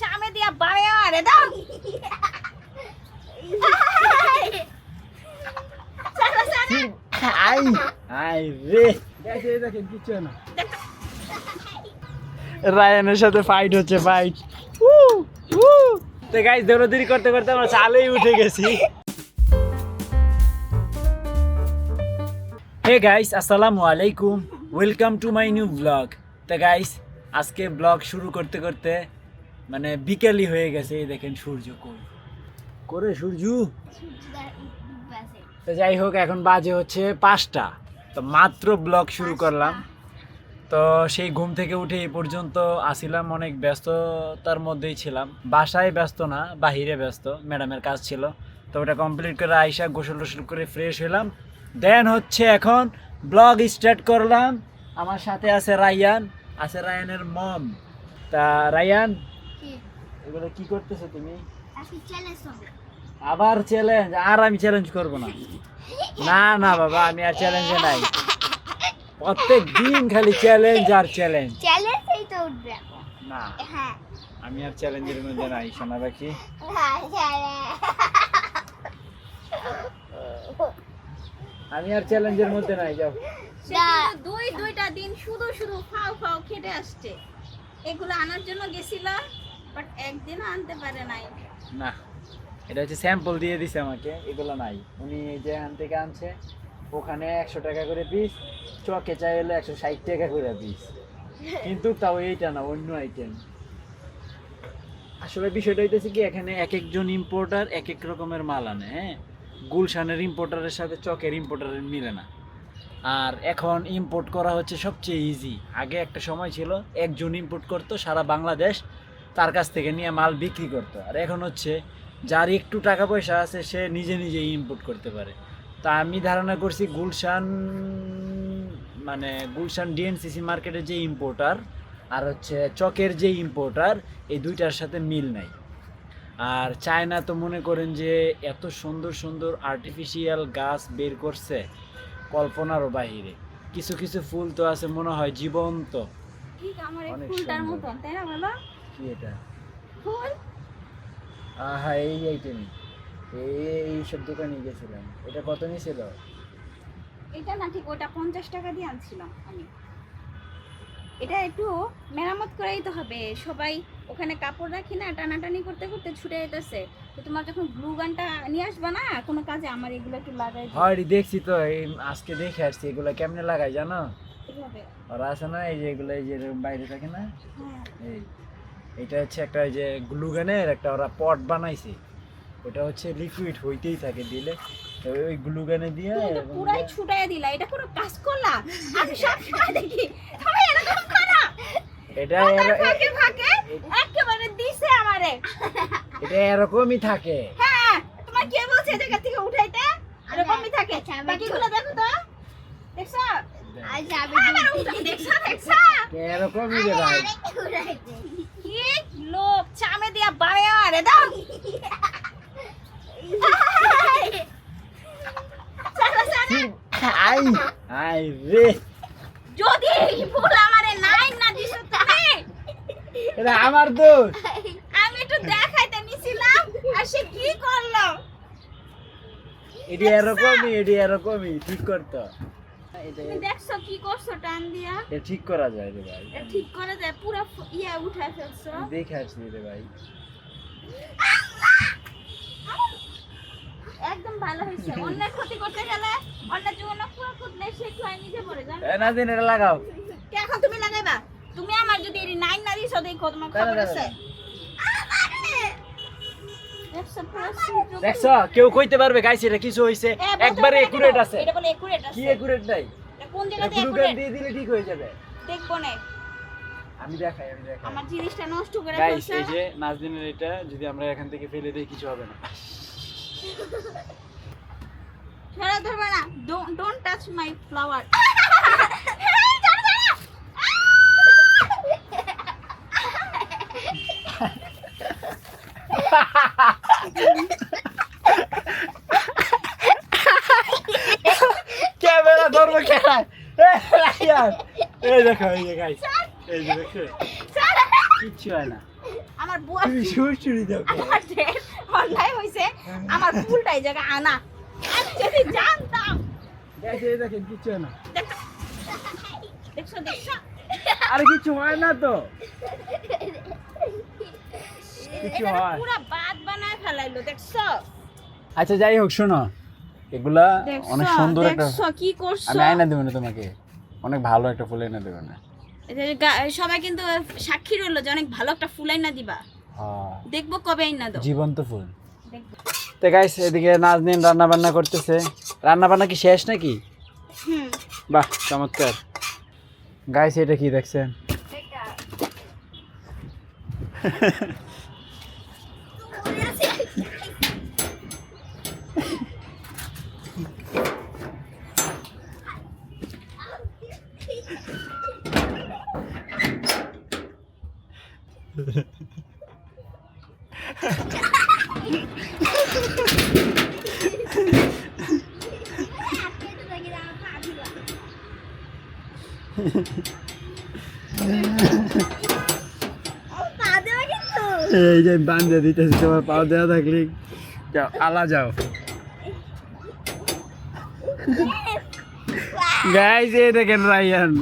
চামে দিয়া বাড়ে আরে দাও আই আই রে দেখেন কিছু না রায়ানের সাথে ফাইট হচ্ছে ফাইট তো গাইস দৌড়াদৌড়ি করতে করতে আমরা চালেই উঠে গেছি। হে গাইস আসসালামু আলাইকুম, welcome to my new blog. তো গাইস আজকে ব্লগ শুরু করতে করতে মানে বিকেলই হয়ে গেছে। এই দেখেন সূর্য করে সূর্য। তো যাই হোক এখন বাজে হচ্ছে 5টা, তো মাত্র ব্লগ শুরু করলাম। তো সেই ঘুম থেকে উঠে এই পর্যন্ত আসিলাম, অনেক ব্যস্ততার মধ্যেই ছিলাম। বাসায় ব্যস্ত না, বাহিরে ব্যস্ত, ম্যাডামের কাজ ছিল। তো ওটা কমপ্লিট করে আইসা গোসল টোসল করে ফ্রেশ হলাম, দেন হচ্ছে এখন ব্লগ স্টার্ট করলাম। আমার সাথে আছে রায়ান, আছে রায়ানের মম। তা রায়ান এগুলো কি করতেছো তুমি? আবার চ্যালেঞ্জ? আর আমি চ্যালেঞ্জ করব না, না না বাবা, আমি আর চ্যালেঞ্জে নাই। প্রত্যেক দিন খালি চ্যালেঞ্জ আর চ্যালেঞ্জ। চ্যালেঞ্জই তো উঠবে না, হ্যাঁ আমি আর চ্যালেঞ্জের মধ্যে নাই সোনা পাখি। আমি আর চ্যালেঞ্জের মধ্যে নাই। যাও, দুইটা দিন শুধু শুধু ফাও ফাও খেটে আসছে। এগুলো আনার জন্য গেছিল, বাট একদিনও আনতে পারে নাই। না এটা হচ্ছে স্যাম্পল দিয়ে দিছে আমাকে, এগুলো নাই। উনি যে আন থেকে আনছে ওখানে 100 টাকা করে পিস, চকে চাইলে 160 টাকা করে পিস, কিন্তু তাও এইটা না, অন্য আইটেম। আসলে বিষয়টা হইতেছে কি, এখানে এক একজন ইম্পোর্টার এক এক রকমের মাল আনে। হ্যাঁ, গুলশানের ইম্পোর্টারের সাথে চকের ইম্পোর্টারের মিলে না। আর এখন ইম্পোর্ট করা হচ্ছে সবচেয়ে ইজি। আগে একটা সময় ছিল একজন ইম্পোর্ট করতো সারা বাংলাদেশ, তার কাছ থেকে নিয়ে মাল বিক্রি করতো। আর এখন হচ্ছে যার একটু টাকা পয়সা আছে সে নিজে নিজেই ইম্পোর্ট করতে পারে। তা আমি ধারণা করছি গুলশান গুলশান ডিএনসিসি মার্কেটের যে ইম্পোর্টার আর হচ্ছে চকের যে ইম্পোর্টার, এই দুইটার সাথে মিল নাই। আর চায়না তো মনে করেন যে এত সুন্দর সুন্দর আর্টিফিশিয়াল গাছ বের করছে কল্পনারও বাহিরে। কিছু কিছু ফুল তো আছে মনে হয় জীবন্ত, ঠিক আমার এই ফুলটার মতন, তাই না? বলো কি এটা? ফুল? হ্যাঁ, এই আইটেম এই সব দোকানে গেছিলাম। এটা কত নিয়েছিল? এটা না, ঠিক ওটা 50 টাকা দিয়ে আনছিলাম আমি। এটা একটু মেরামত করে দিতে হবে। সবাই ওখানে কাপড় রাখি না, টানাটানি করতে করতে ছুটে যেতেছে। তো তোমার যখন গ্লু গানটা নিয়ে আসবে না কোনো কাজে, আমার এগুলো একটু লাগাই দিও। হয় দেখছি তো, এই আজকে দেখে আসছি। এগুলো কেমনে লাগাই জানো? এভাবে ওরা আছে না, এই যে এগুলো এই যে বাইরে থাকে না, হ্যাঁ, এইটা হচ্ছে একটা এই যে গ্লু গানের একটা ওরা পট বানাইছে। ওটা হচ্ছে লিকুইড হইতেই থাকে দিলে, ওই গ্লু গানে দিয়ে তুমি তো পুরাই ছুটায় দিলা। এটা কোনো কাজ করলা? আমি সব সময় দেখি তুমি এরকম করো। এটা ফাঁকে ফাঁকে একেবারে দিছে আমারে। এটা এরকমই থাকে। হ্যাঁ, তোমার কে বলছে জায়গা থেকে উঠাইতে? এরকমই থাকে। বাকিগুলো দেখো তো, দেখছো? আচ্ছা আমি দেখছো এরকমই রে ভাই। কি লোক চামে দিয়া বাড়ে আরে দাও। আই আই রে, যদি ফুল আমারে নাই না দিছ তুমি, এটা আমার দোষ। আমি একটু দেখাইতে নিছিলাম আর সে কি করলো। এটি এরকমই ঠিক করতো। তুমি দেখছো কি করছো? টান দিয়া এটা ঠিক করা যায় রে ভাই, এটা ঠিক করা যায়? পুরো ইয়া উঠায় ফেলছো। দেখে আসছি রে ভাই। একদম ভালো হইছে। অন্যের ক্ষতি করতে গেলে অন্যের জীবনে পুরো কুদলে সে খায় নিজে মরে যাবে। এ নাদিন এটা লাগাও। কে এখন তুমি লাগাইবা? তুমি আমার যদি এর নাইন না দিছো দেখো তোমার খবর আছে। দেখছো, কেউ কইতে পারবে গাইস এটা কিছু হইছে? একবারে একুরেট আছে। এটা বলে একুরেট আছে। কি একুরেট নাই? এটা কোন জায়গাতে গ্লু একুরেট? গান দিয়ে দিলে ঠিক হয়ে যাবে। দেখবো না, আমি দেখাই। আমার জিনিসটা নষ্ট করে গাইস ফেলছে। এই যে নাজদিনের এটা যদি আমরা এখান থেকে ফেলে দেই কিছু হবে না। ছড়া ধরবে না। Don't touch my flower. Camera ধরবো কেন? এই দেখো, এই যে গাইস, এই যে দেখো কিচ্ছু হয় না। আমার বুয়া তুমি সুরসুরি দাও আমার ড্রেস অন্যায় হয়েছে আমার ফুলটাই জায়গা আনা আমি যদি জানতাম দেখেন কিচ্ছু হয় না দেখছো দেখছো আরে কিছু হয় না তো কিছু এটা হয় পুরো বাদ বানায় ফেলাইলো দেখছো আচ্ছা যাই হোক শোনো এগুলা অনেক সুন্দর একটা দেখছো কি করছো আমি আয়না দেবো না তোমাকে অনেক ভালো একটা ফুল এনে দেবো না সবাই কিন্তু সাক্ষী রইলো যে অনেক ভালো একটা ফুল আইনা দিবা দেখবো কবে আইনা দাও জীবন্ত ফুল দেখবো তো গাইস এদিকে নাজনীন রান্না বান্না করতেছে রান্না বান্না কি শেষ নাকি হুম বাহ চমৎকার গাইস এটা কি দেখছেন এই যে বান্ধে দিতেছি তোমার পাও দেওয়া থাকলে যাও আলা যাও গাইস এই দেখেন রায়ান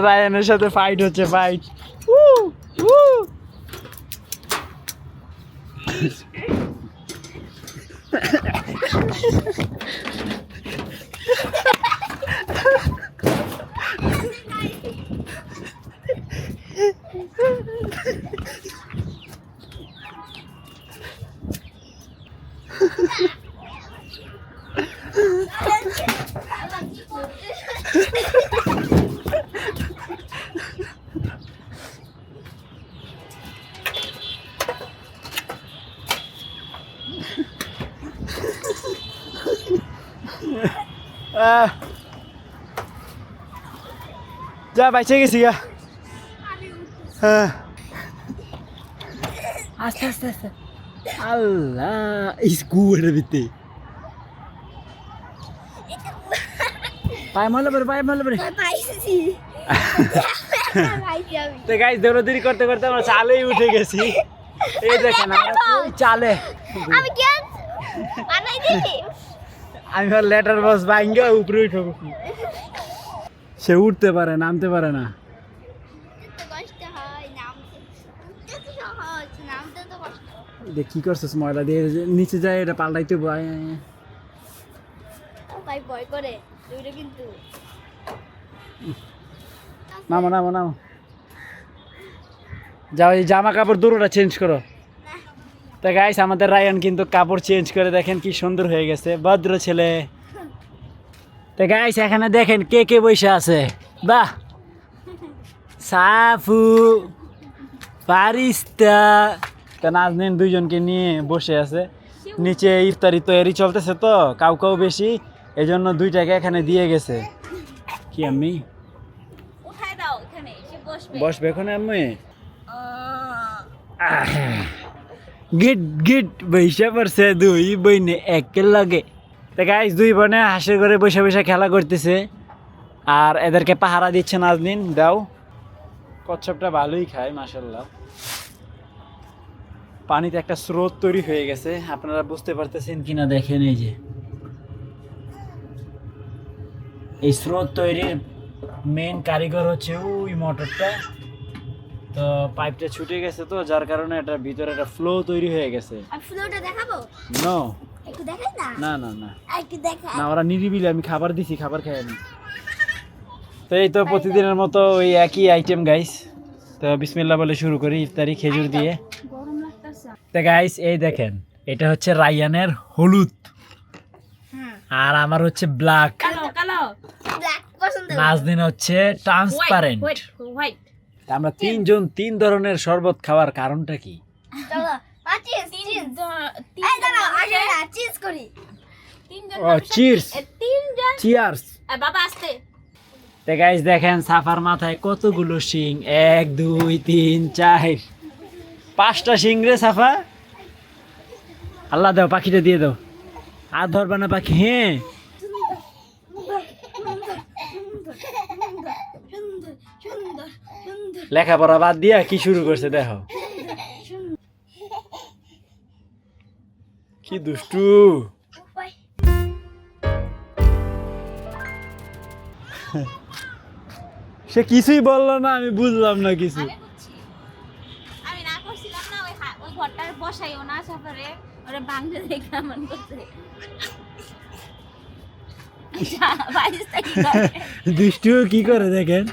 রায়ানের সাথে ফাইট হচ্ছে ফাইট যা বাইচে গেছি গা আস্তে আস্তে আস্তে আল্লাহ স্কুলের ভিতরে পায়ে মারলে পরে তো গাইস দৌড়াদৌড়ি করতে করতে আমরা চালেই উঠে গেছি এই দেখেন আমরা কই চালে আমি কি বানাই দিছি আমি আর লেটার বস ভাঙ্গা উপরে উঠে সে উঠতে পারে নামতে পারে না দেখ কি করছিস ময়লা দিয়ে নিচে যায় এটা পাল্টাইতে ভয় ভয় করে কিন্তু নামো নামো নামো যাও এই জামা কাপড় দুটোটা চেঞ্জ করো তা গাইস আমাদের রায়ান কিন্তু কাপড় চেঞ্জ করে দেখেন কি সুন্দর হয়ে গেছে ভদ্র ছেলে তা গাইস এখানে দেখেন কে কে বসে আছে বাহ সাফু ফারিস্তা তা নাজনীন দুইজনকে নিয়ে বসে আছে নিচে ইফতারি তৈরি চলতেছে তো কাউ বেশি এই জন্য দুইটাকে এখানে দিয়ে গেছে কি আমি উঠায় দাও এখানে এসে বসবে বসবে এখন আমি গিট গিট বৈশা পড়ছে দুই বইনে একে লাগে তো গাইস দুই বোনে হাঁসের ঘরে বসে বসে খেলা করতেছে আর এদেরকে পাহারা দিচ্ছে নাজনীন দাও কচ্ছপটা ভালোই খায় মাশাআল্লাহ পানিতে একটা স্রোত তৈরি হয়ে গেছে আপনারা বুঝতে পারতেছেন কিনা দেখেন এই যে এই স্রোত তৈরির মেন কারিগর হচ্ছে ওই মোটরটা তো পাইপটা ছুটে গেছে তো যার কারণে এটা ভিতরে একটা ফ্লো তৈরি হয়ে গেছে আমি ফ্লোটা দেখাবো নো একটু দেখাই না না না না একটু দেখা না ওরা নিরিবিলি আমি খাবার দিছি খাবার খাই আমি তো এই তো প্রতিদিনের মতো ওই একই আইটেম গাইস তো বিসমিল্লাহ বলে শুরু করি ইফতারি খেজুর দিয়ে গরম লাগতেছে তো গাইস এই দেখেন এটা হচ্ছে রায়ানের হলুদ আর আমার হচ্ছে ব্ল্যাক কালো কালো ব্ল্যাক পছন্দ নাজনীন হচ্ছে ট্রান্সপারেন্ট হোয়াইট আমরা তিনজন তিন ধরনের শরবত খাওয়ার কারণটা কি চলো চিজ এই দাঁড়াও আগে চিজ করি তিনজন ও চিয়ার্স তিনজন চিয়ার্স বাবা আসতে তো গাইস দেখেন সাফার মাথায় কতগুলো শিং 1 2 3 4 5টা সিংড়ে সাফা। আল্লাহ দাও, পাখিটা দিয়ে দাও। আর ধরবা না পাখি? হ্যাঁ, লেখাপড়া বাদ দিয়া কি শুরু করছে দেখো, কি দুষ্টু। সে কিছুই বললো না, আমি বুঝলাম না কিছু। আমি বুঝছি, আমি না করছিলাম না ওই ঘরটার বসাইও না সাফারে, ওরে বাংলা দেখে এমন করছে। বাইরে থেকে দুষ্টু কি করে দেখেন।